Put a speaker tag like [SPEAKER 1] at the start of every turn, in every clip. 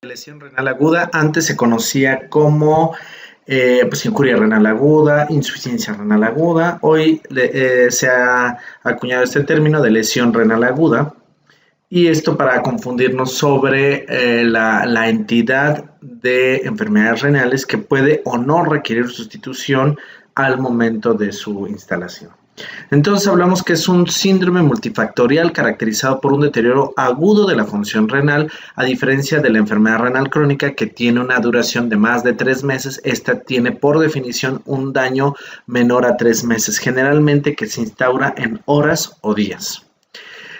[SPEAKER 1] Lesión renal aguda antes se conocía como incuria renal aguda, insuficiencia renal aguda. Hoy se ha acuñado este término de lesión renal aguda, y esto para confundirnos sobre la entidad de enfermedades renales que puede o no requerir sustitución al momento de su instalación. Entonces hablamos que es un síndrome multifactorial caracterizado por un deterioro agudo de la función renal, a diferencia de la enfermedad renal crónica que tiene una duración de más de 3 meses. Esta tiene por definición un daño menor a 3 meses, generalmente que se instaura en horas o días.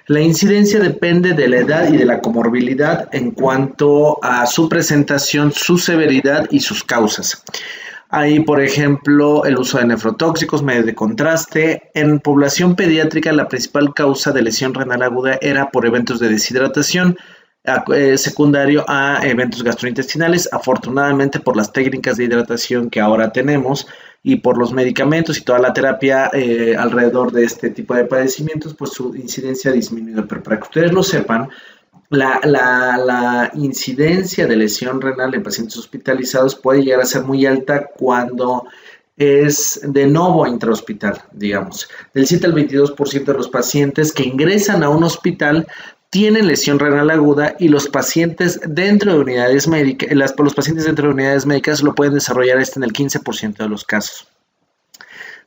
[SPEAKER 1] La incidencia depende de la edad y de la comorbilidad en cuanto a su presentación, su severidad y sus causas. Hay, por ejemplo, el uso de nefrotóxicos, medios de contraste. En población pediátrica, la principal causa de lesión renal aguda era por eventos de deshidratación, secundario a eventos gastrointestinales. Afortunadamente, por las técnicas de hidratación que ahora tenemos y por los medicamentos y toda la terapia alrededor de este tipo de padecimientos, pues su incidencia ha disminuido. Pero para que ustedes lo sepan, la incidencia de lesión renal en pacientes hospitalizados puede llegar a ser muy alta cuando es de novo intrahospital, digamos. Del 7 al 22% de los pacientes que ingresan a un hospital tienen lesión renal aguda, y los pacientes dentro de unidades médicas, los pacientes dentro de unidades médicas lo pueden desarrollar en el 15% de los casos.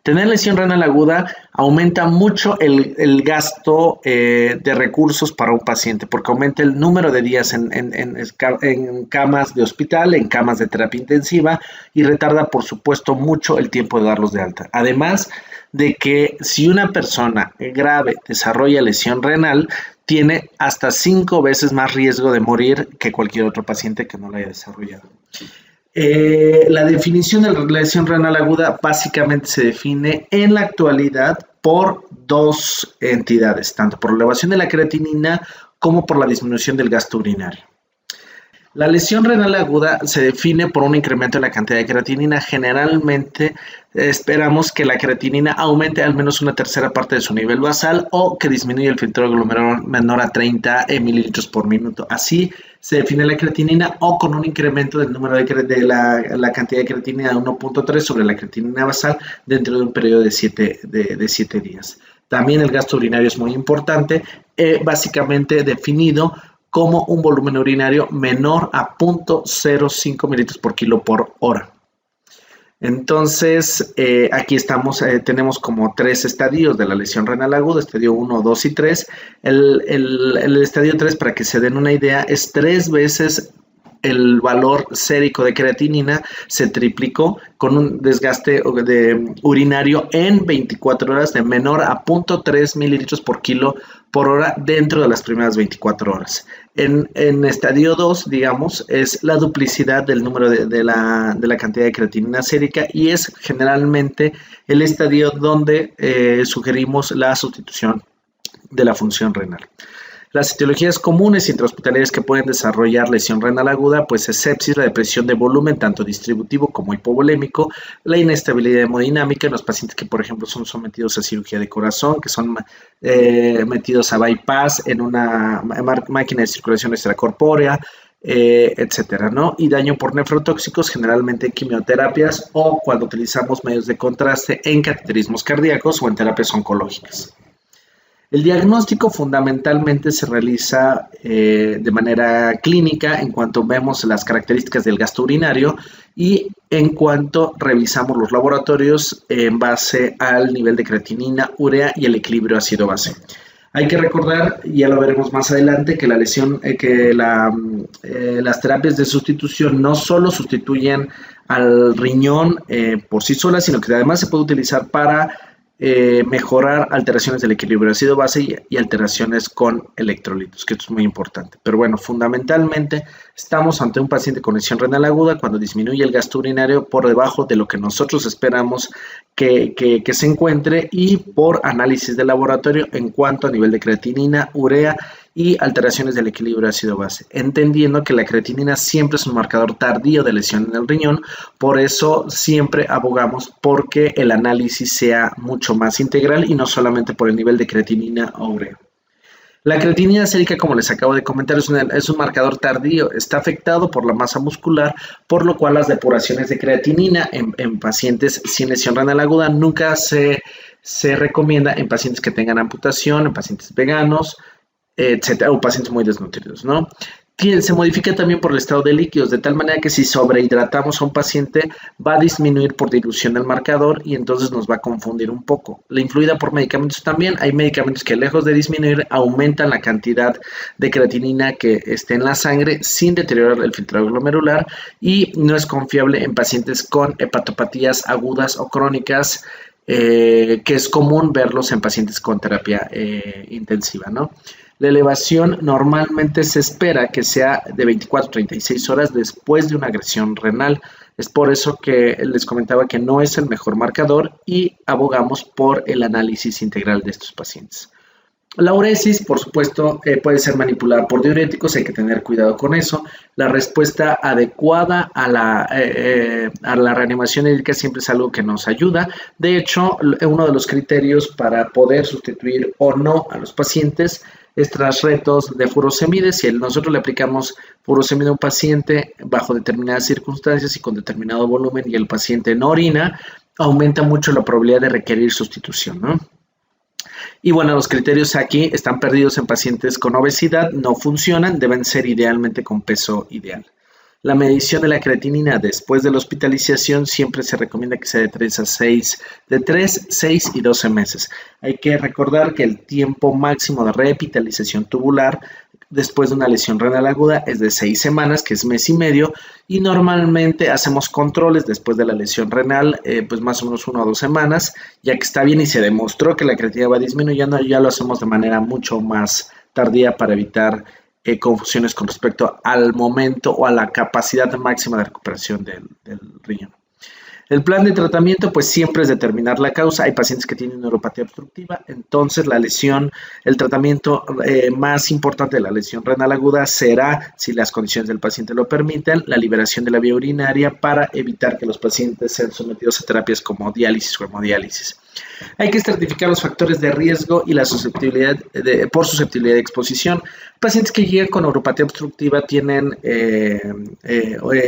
[SPEAKER 1] Tener lesión renal aguda aumenta mucho el gasto de recursos para un paciente, porque aumenta el número de días en camas de hospital, en camas de terapia intensiva, y retarda, por supuesto, mucho el tiempo de darlos de alta. Además de que si una persona grave desarrolla lesión renal, tiene hasta 5 veces más riesgo de morir que cualquier otro paciente que no la haya desarrollado. La definición de la lesión renal aguda básicamente se define en la actualidad por dos entidades, tanto por elevación de la creatinina como por la disminución del gasto urinario. La lesión renal aguda se define por un incremento en la cantidad de creatinina. Generalmente esperamos que la creatinina aumente al menos una tercera parte de su nivel basal, o que disminuya el filtro glomerular menor a 30 mililitros por minuto. Así se define la creatinina, o con un incremento del número de la cantidad de creatinina de 1.3 sobre la creatinina basal dentro de un periodo de 7 días. También el gasto urinario es muy importante, básicamente definido como un volumen urinario menor a 0.05 mililitros por kilo por hora. Entonces, aquí tenemos como 3 estadios de la lesión renal aguda: estadio 1, 2 y 3. El estadio 3, para que se den una idea, es 3 veces el valor sérico de creatinina, se triplicó, con un desgaste urinario en 24 horas de menor a 0.3 mililitros por kilo por hora dentro de las primeras 24 horas. En estadio 2, digamos, es la duplicidad del número de la cantidad de creatinina sérica, y es generalmente el estadio donde sugerimos la sustitución de la función renal. Las etiologías comunes intrahospitalarias que pueden desarrollar lesión renal aguda, pues es sepsis, la depresión de volumen, tanto distributivo como hipovolémico, la inestabilidad hemodinámica en los pacientes que, por ejemplo, son sometidos a cirugía de corazón, que son metidos a bypass en una máquina de circulación extracorpórea, etcétera, ¿no? Y daño por nefrotóxicos, generalmente en quimioterapias, o cuando utilizamos medios de contraste en cateterismos cardíacos o en terapias oncológicas. El diagnóstico fundamentalmente se realiza de manera clínica en cuanto vemos las características del gasto urinario y en cuanto revisamos los laboratorios en base al nivel de creatinina, urea y el equilibrio ácido-base. Hay que recordar, ya lo veremos más adelante, que las terapias de sustitución no solo sustituyen al riñón por sí solas, sino que además se puede utilizar para mejorar alteraciones del equilibrio ácido-base y alteraciones con electrolitos, que esto es muy importante. Pero bueno, fundamentalmente estamos ante un paciente con lesión renal aguda cuando disminuye el gasto urinario por debajo de lo que nosotros esperamos que se encuentre, y por análisis de laboratorio en cuanto a nivel de creatinina, urea y alteraciones del equilibrio ácido-base, entendiendo que la creatinina siempre es un marcador tardío de lesión en el riñón. Por eso siempre abogamos porque el análisis sea mucho más integral y no solamente por el nivel de creatinina o urea. La creatinina sérica, como les acabo de comentar, es un marcador tardío, está afectado por la masa muscular, por lo cual las depuraciones de creatinina en pacientes sin lesión renal aguda nunca se recomienda en pacientes que tengan amputación, en pacientes veganos, etcétera, o pacientes muy desnutridos, ¿no? Se modifica también por el estado de líquidos, de tal manera que si sobrehidratamos a un paciente va a disminuir por dilución el marcador y entonces nos va a confundir un poco. La influida por medicamentos también, hay medicamentos que lejos de disminuir aumentan la cantidad de creatinina que esté en la sangre sin deteriorar el filtrado glomerular y no es confiable en pacientes con hepatopatías agudas o crónicas, que es común verlos en pacientes con terapia intensiva, ¿no? La elevación normalmente se espera que sea de 24 a 36 horas después de una agresión renal. Es por eso que les comentaba que no es el mejor marcador y abogamos por el análisis integral de estos pacientes. La uresis, por supuesto, puede ser manipulada por diuréticos, hay que tener cuidado con eso. La respuesta adecuada a la reanimación hídrica siempre es algo que nos ayuda. De hecho, uno de los criterios para poder sustituir o no a los pacientes es tras retos de furosemide. Si nosotros le aplicamos furosemide a un paciente bajo determinadas circunstancias y con determinado volumen y el paciente no orina, aumenta mucho la probabilidad de requerir sustitución, ¿no? Y bueno, los criterios aquí están perdidos en pacientes con obesidad, no funcionan, deben ser idealmente con peso ideal. La medición de la creatinina después de la hospitalización siempre se recomienda que sea de 3 a 6, de 3, 6 y 12 meses. Hay que recordar que el tiempo máximo de revitalización tubular después de una lesión renal aguda es de 6 semanas, que es mes y medio, y normalmente hacemos controles después de la lesión renal, pues más o menos 1 o 2 semanas, ya que está bien y se demostró que la creatinina va disminuyendo, ya lo hacemos de manera mucho más tardía para evitar confusiones con respecto al momento o a la capacidad máxima de recuperación del riñón. El plan de tratamiento pues siempre es determinar la causa. Hay pacientes que tienen neuropatía obstructiva, entonces el tratamiento más importante de la lesión renal aguda será, si las condiciones del paciente lo permiten, la liberación de la vía urinaria para evitar que los pacientes sean sometidos a terapias como diálisis o hemodiálisis. Hay que estratificar los factores de riesgo y la susceptibilidad por susceptibilidad de exposición. Pacientes que llegan con neuropatía obstructiva tienen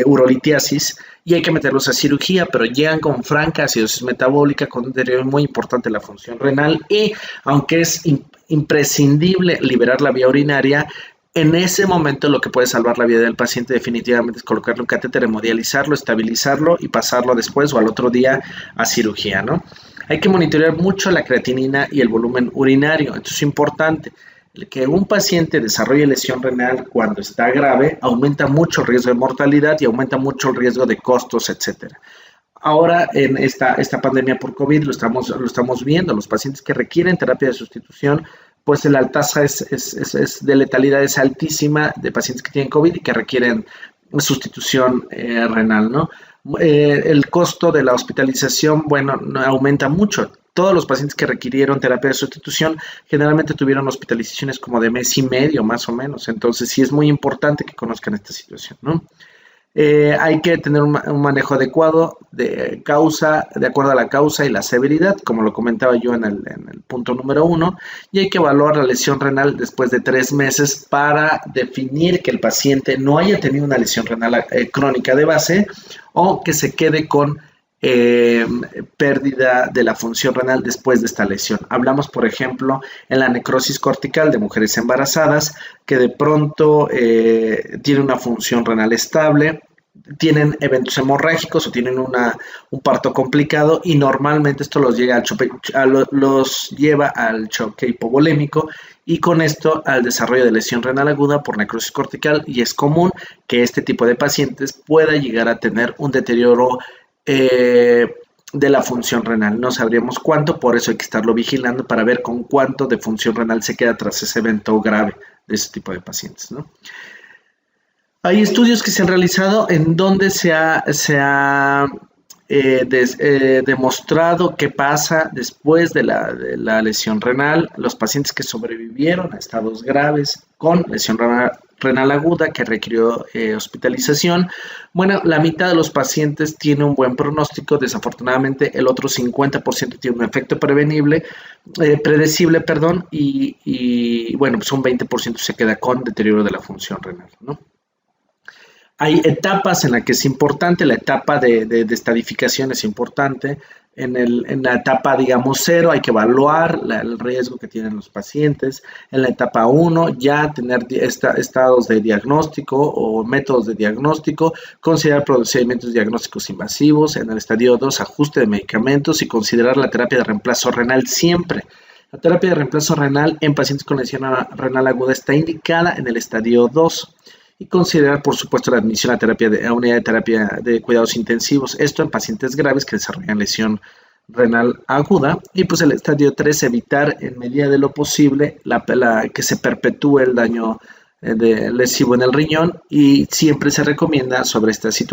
[SPEAKER 1] urolitiasis y hay que meterlos a cirugía, pero llegan con franca acidosis metabólica, con un deterioro muy importante de la función renal y aunque es imprescindible liberar la vía urinaria, en ese momento lo que puede salvar la vida del paciente definitivamente es colocarle un catéter, hemodializarlo, estabilizarlo y pasarlo después o al otro día a cirugía, ¿no? Hay que monitorear mucho la creatinina y el volumen urinario. Esto es importante. Que un paciente desarrolle lesión renal cuando está grave aumenta mucho el riesgo de mortalidad y aumenta mucho el riesgo de costos, etcétera. Ahora en esta pandemia por COVID lo estamos viendo. Los pacientes que requieren terapia de sustitución, pues la tasa de letalidad es altísima de pacientes que tienen COVID y que requieren sustitución renal, ¿no? El costo de la hospitalización, bueno, aumenta mucho. Todos los pacientes que requirieron terapia de sustitución generalmente tuvieron hospitalizaciones como de mes y medio, más o menos. Entonces, sí es muy importante que conozcan esta situación, ¿no? Hay que tener un manejo adecuado de acuerdo a la causa y la severidad, como lo comentaba yo en el punto número 1, y hay que evaluar la lesión renal después de 3 meses para definir que el paciente no haya tenido una lesión renal crónica de base o que se quede con pérdida de la función renal después de esta lesión. Hablamos, por ejemplo, en la necrosis cortical de mujeres embarazadas que de pronto tienen una función renal estable, tienen eventos hemorrágicos o tienen un parto complicado y normalmente esto los lleva al choque hipovolémico y con esto al desarrollo de lesión renal aguda por necrosis cortical, y es común que este tipo de pacientes pueda llegar a tener un deterioro de la función renal. No sabríamos cuánto, por eso hay que estarlo vigilando para ver con cuánto de función renal se queda tras ese evento grave de ese tipo de pacientes, ¿no? Hay estudios que se han realizado en donde se ha demostrado qué pasa después de la lesión renal. Los pacientes que sobrevivieron a estados graves con lesión renal renal aguda que requirió hospitalización. Bueno, la mitad de los pacientes tiene un buen pronóstico, desafortunadamente el otro 50% tiene un efecto predecible, y bueno, pues un 20% se queda con deterioro de la función renal, ¿no? Hay etapas en las que es importante, la etapa de estadificación es importante. En la etapa, digamos, 0 hay que evaluar el riesgo que tienen los pacientes. En la etapa 1 ya tener estados de diagnóstico o métodos de diagnóstico, considerar procedimientos diagnósticos invasivos. En el estadio 2, ajuste de medicamentos y considerar la terapia de reemplazo renal siempre. La terapia de reemplazo renal en pacientes con lesión renal aguda está indicada en el estadio 2. Y considerar, por supuesto, la admisión a unidad de terapia de cuidados intensivos. Esto en pacientes graves que desarrollan lesión renal aguda. Y pues el estadio 3, evitar en medida de lo posible que se perpetúe el daño lesivo en el riñón. Y siempre se recomienda sobre esta situación